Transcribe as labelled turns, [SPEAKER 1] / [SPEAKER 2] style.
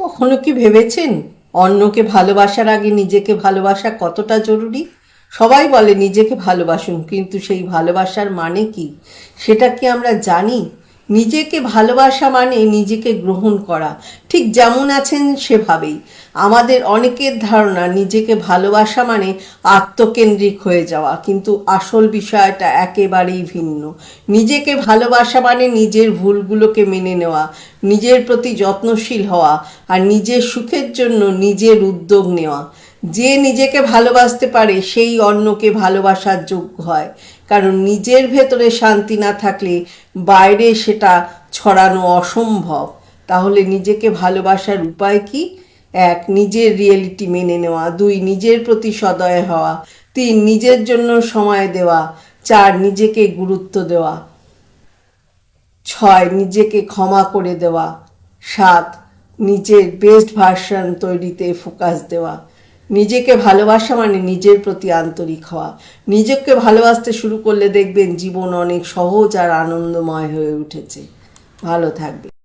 [SPEAKER 1] কখনো কি ভেবেছেন অন্যকে ভালোবাসার আগে নিজেকে ভালোবাসা কতটা জরুরি? সবাই বলে নিজেকে ভালোবাসুন, কিন্তু সেই ভালোবাসার মানে কি সেটা কি আমরা জানি? নিজেকে ভালোবাসা মানে নিজেকে গ্রহণ করা, ঠিক যেমন আছেন সেভাবেই। আমাদের অনেকের ধারণা নিজেকে ভালোবাসা মানে আত্মকেন্দ্রিক হয়ে যাওয়া, কিন্তু আসল বিষয়টা একেবারেই ভিন্ন। নিজেকে ভালোবাসা মানে নিজের ভুলগুলোকে মেনে নেওয়া, নিজের প্রতি যত্নশীল হওয়া আর নিজের সুখের জন্য নিজের উদ্যোগ নেওয়া। যে নিজেকে ভালোবাসতে পারে সেই অন্যকে ভালোবাসার যোগ্য হয়, কারণ নিজের ভেতরে শান্তি না থাকলে বাইরে সেটা ছড়ানো অসম্ভব। তাহলে নিজেকে ভালোবাসার উপায় কি? 1. নিজের রিয়েলিটি মেনে নেওয়া। 2. নিজের প্রতি সদয় হওয়া। 3. নিজের জন্য সময় দেওয়া। 4. নিজেকে গুরুত্ব দেওয়া। 6. নিজেকে ক্ষমা করে দেওয়া। 7. নিজের বেস্ট ভার্সন তৈরিতে ফোকাস দেওয়া। নিজেকে ভালোবাসা মানে নিজের প্রতি আন্তরিক হওয়া। নিজেকে ভালোবাসতে শুরু করলে দেখবেন জীবন অনেক সহজ আর আনন্দময় হয়ে উঠেছে। ভালো থাকবে।